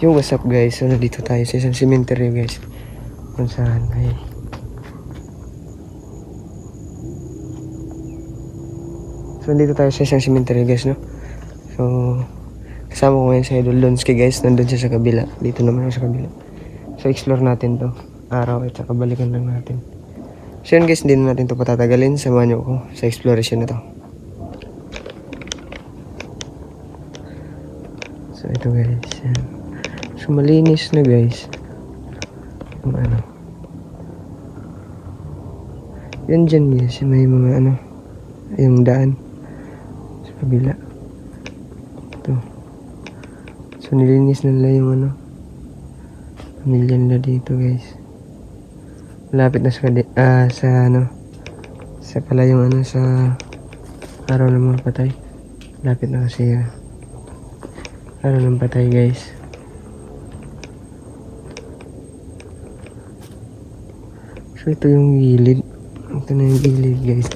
Yung what's up guys, so nandito tayo sa isang cemetery guys, kung saan ay so nandito tayo sa isang cemetery guys, no? So kasama ko ngayon sa Idol Donski guys, nandun siya sa kabila, dito naman ako sa kabila. So explore natin to araw at saka balikan lang natin. So yun guys, hindi na natin to patatagalin, samahan nyo ako sa exploration na to. So ito guys, yan. So malinis na guys yung ano yan dyan guys, may mga ano yung daan sa kabila ito. So nilinis na nila yung ano pamilya nila dito guys. Malapit na sa ano sa pala yung ano sa araw ng mga patay. Malapit na kasi araw ng patay guys. So ito yung gilid. Ito na yung gilid guys.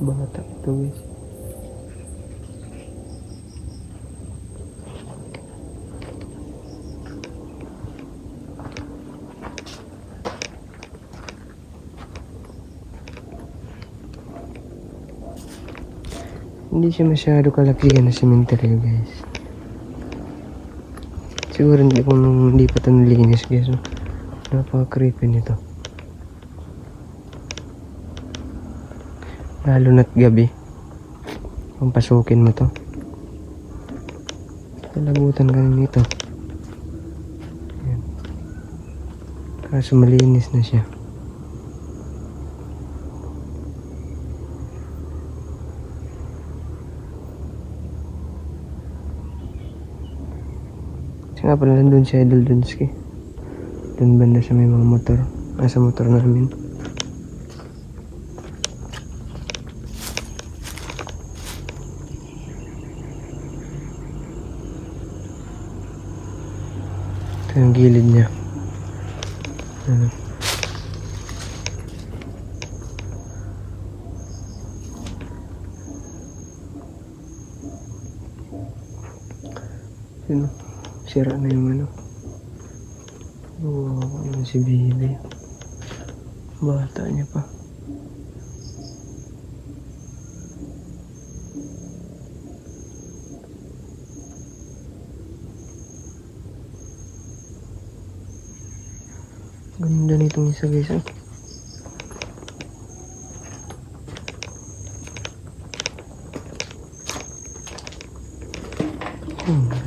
Bata ito guys. Hindi siya masyado kalakihan na cemetery guys. Siguro hindi pa ito nalinis guys. No? Napaka-creepy nito. Lalo na't gabi. Kung pasukin mo to. Talagutan ka nito. Ayan. Kaso malinis na siya. Nga pala nandun si Idol Donski. Doon banda sa may mga motor. Sa motor namin. Ito yung gilid niya. Ano? Sino? Sira na yung ano. Ano si Bibi. Bata niya pa. Ganda nitong isa guys.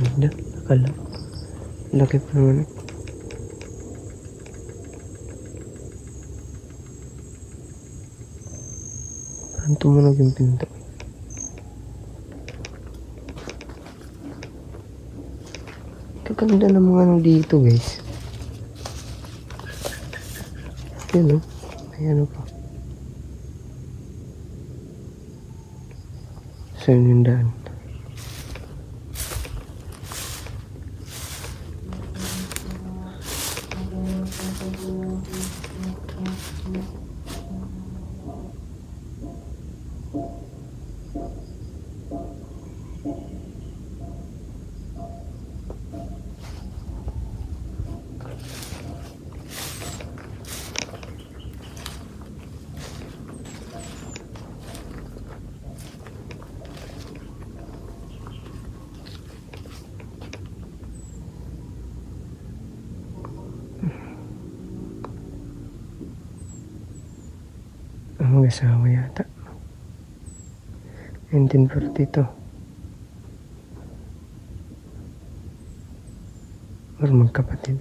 Ganda. Akala. Laki pa naman. Parang tumunog yung pinto. Kaganda ng mga ano dito guys. Yun o. May ano pa. Saan yung daan? Ang mag-asawa yata. 1942. Or magkapatid.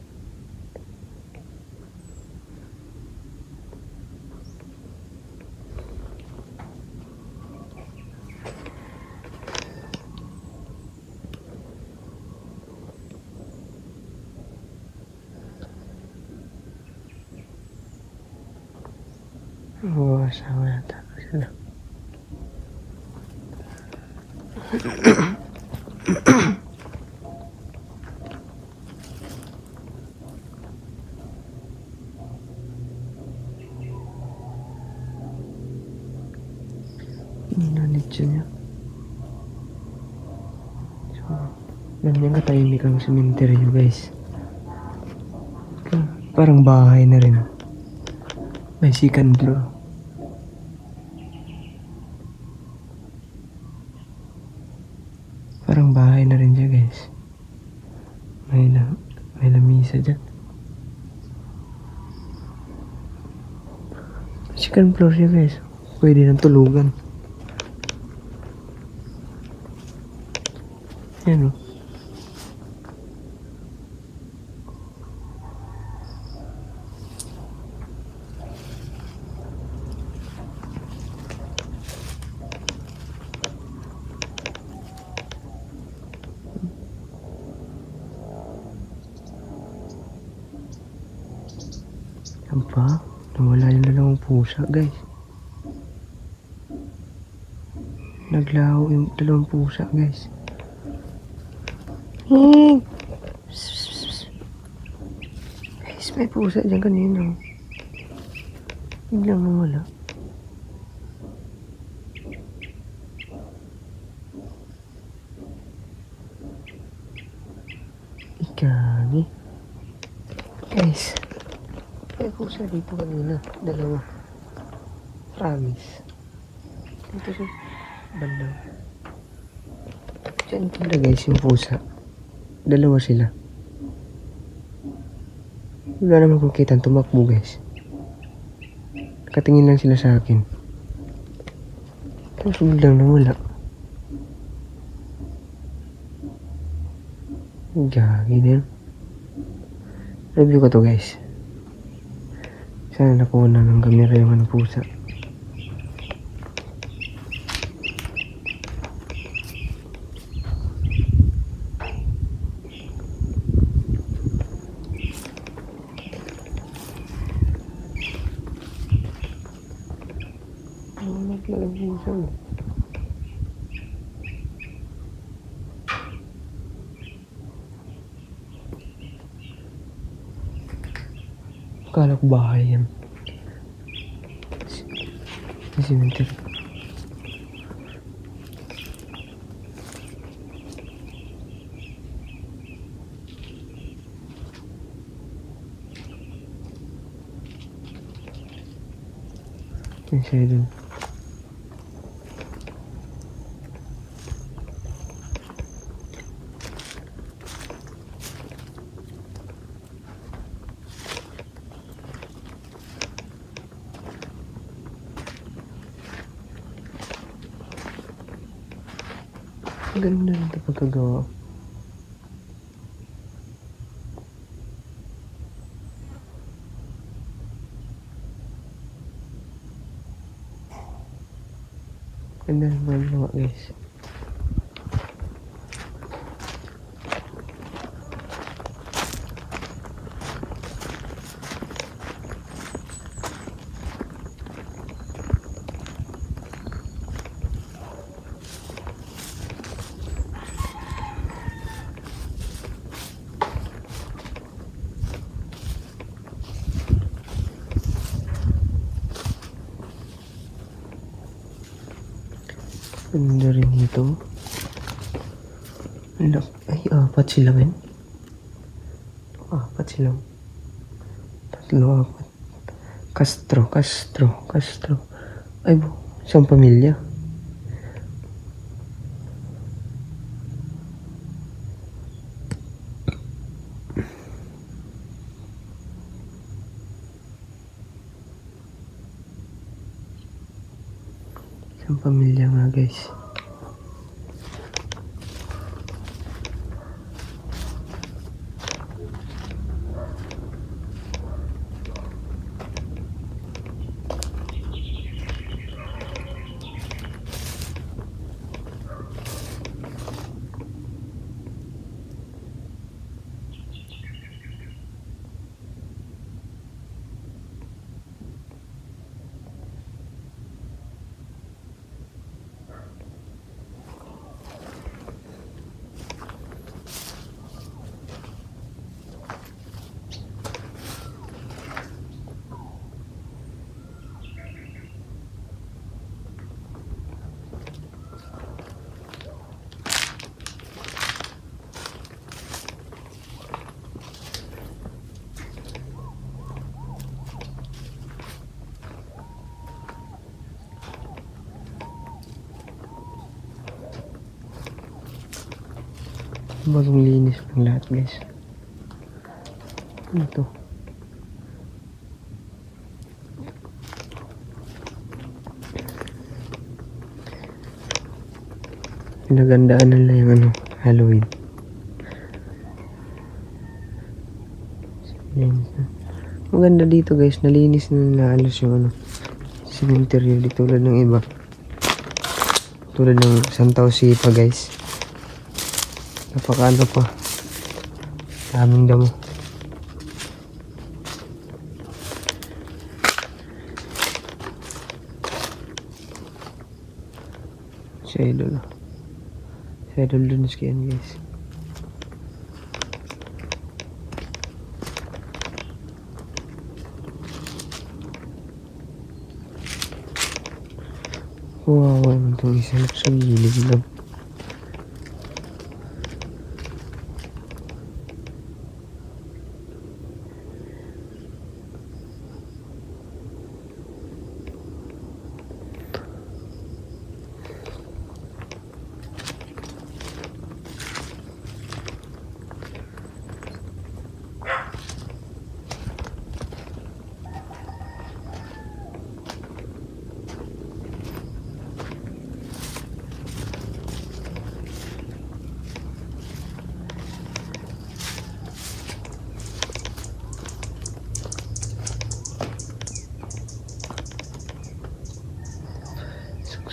Oo, asawa yata. Hala. Inanit siya niya. So, nandiyan katahimik ang sementeryo guys. Parang bahay na rin. May second floor. Parang bahay na rin siya guys. May lamisa dyan. Second floor siya guys. Pwede nang tulugan. Yan o. Yan pa. Nawala yung dalawang pusa guys. Naglaho yung dalawang pusa guys. Guys, may pusa dyan kanina. Biglang nawala. Ikagi. Guys, may pusa dito kanina. Dalawa. Promise. Dito sa bandang. Diyan pala guys yung pusa. Dalawa sila. Wala naman kung kitang tumakbo guys. Nakatingin lang sila sa akin. Tapos biglang nawala. Gagi din. Review ko to guys. Sana nakuha na ng kamera yung ano pusa. Naglalang pusa mo. Akala ko bahay yan. Cemetery. Yung siya dun. Ganda nito pagkagawa. Ganda naman mga guys. Ganda rin ito. Ay, apat sila men. Apat sila. Tatlo, apat. Castro. Ay, isang pamilya. Isang pamilya nga guys. Bagong linis ng lahat guys. Ano to? Pinagandaan nila yung ano, Halloween. Maganda dito guys, nalinis na nila alos yung ano, cemetery, di tulad ng iba. Tulad ng Santa Osipa guys. Napaka ano pa, daming damo. Si Idol. Si Idol dun sa yan guys. Wow, naman itong isa sa gilid lang.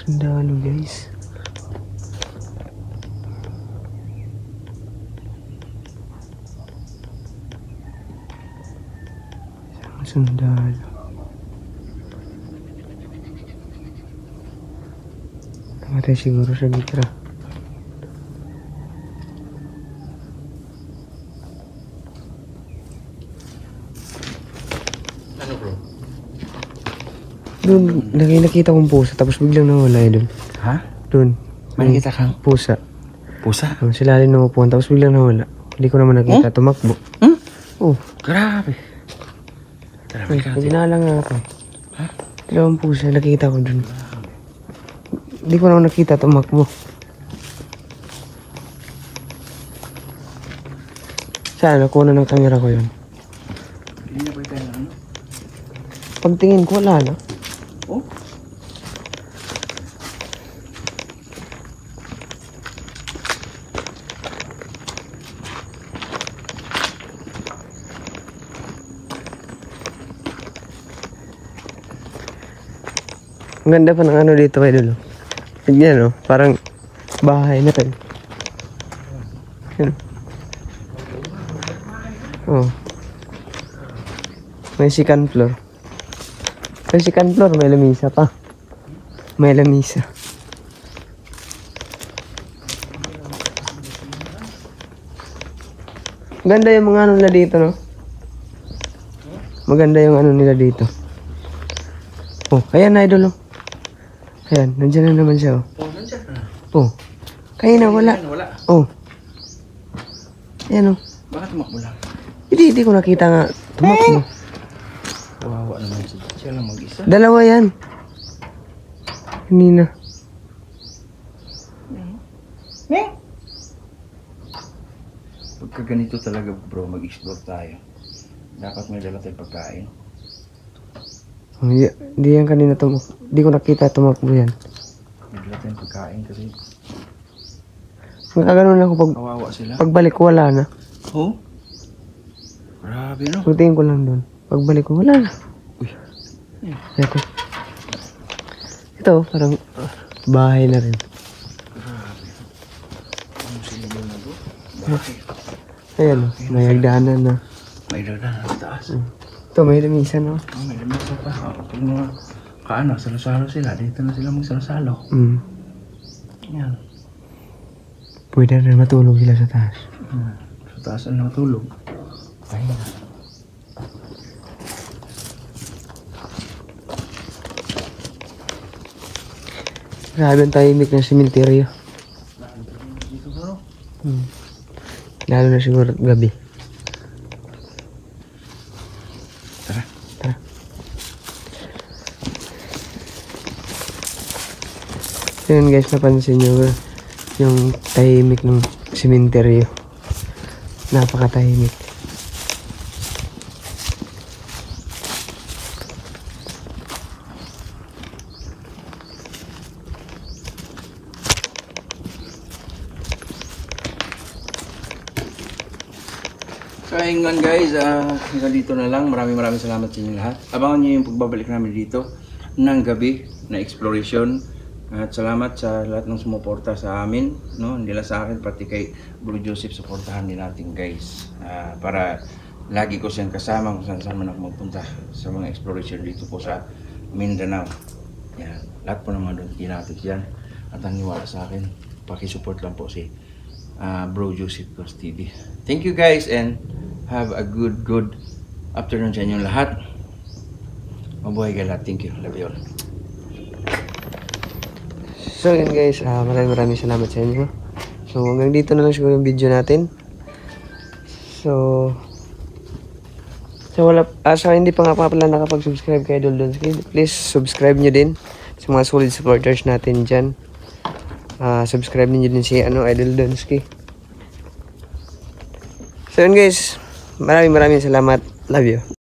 Sundalo guys. Sundalo. Namatay siguro sa gitra. Ano bro? Doon, nakita kong pusa tapos biglang nawala doon. Ha? Doon. May nakita kang Pusa. pusa? Sila rin ng upuan tapos biglang nawala. Hindi ko naman nakita. Tumakbo. Hmm? Oh. Grabe. Grabe ka. Ginala nga ako. Ha? Dalawang pusa. Nakita ko doon. Hindi ko naman nakita. Tumakbo. Saan? Nakuha ng kamera ko yun. Hindi na ba tayo na ano? Pagtingin ko wala na. Oh? Ang ganda pa ng ano dito kay Dulo. Tignan no, parang bahay na rin. Yan. Oh. May second floor. May second floor, may lamisa pa. May lamisa. Ganda yung mga ano nila dito, no? Maganda yung ano nila dito. Oh, ayan na idol, oh. Ayan, nandiyan na naman siya, oh. Oh, nandiyan na. Oh. Kanina wala. Wala. Oh. Ayan, oh. Bakit tumakbo lang? Hindi ko nakita nga. Tumakbo. Wawa naman siya. Siya lang mag-isa. Dalawa yan. Kanina. Pagka ganito talaga bro, mag-explore tayo. Dapat may dala tayong pagkain. Oh, hindi yan kanina tumakbo. Hindi ko nakita tumakbo yan. May dala tayong pagkain kasi Magkaganon lang ako kawawa sila. pagbalik ko wala na. Oh? Grabe no? Pagtingin ko lang doon. Pagbalik ko wala na. Uy. Ito. Ito, parang bahay na rin. Grabe. Ano sila yun na bro? Bakit? Ayan, oh, may hagdanan na. May dala na taas. Ito, may lamisan, no? Oh, may lamesa pa. Oh, pag mga kaano, salo-salo sila. Dito na sila magsalo-salo. Yan. Pwede rin matulog sila sa taas. Sa taas na natulog. Ay na. Grabe ang tahimik ng sementeryo. Dito bro. Lalo na siguro gabi. Tara. Tara. So yun guys, napansin nyo yung tahimik ng sementeryo. Napakatahimik. So ayun lang guys, hanggang dito na lang. Maraming salamat sa inyo lahat. Abangan nyo yung pagbabalik namin dito ng gabi na exploration. At salamat sa lahat ng sumuporta sa amin, no? Hindi lang sa akin, pati kay Bro Joseph, suportahan din natin guys. Para lagi ko siyang kasama kung saan man ako magpunta sa mga exploration dito po sa Mindanao. Yan, lahat po naman doon kinapit yan. At ang niwala sa akin, pakisupport lang po si Bro Joseph Vlogs TV. Thank you guys and have a good afternoon sa inyong lahat. Mabuhay ka lahat. Thank you. Love you all. So yun guys, maraming salamat sa inyo. So hanggang dito na lang siguro yung video natin. So hindi pa nga pala nakapag-subscribe kay Idol Donski, please subscribe nyo din sa mga solid supporters natin dyan. Subscribe niyo din si Idol Donski. So yun guys, maraming salamat. Love you.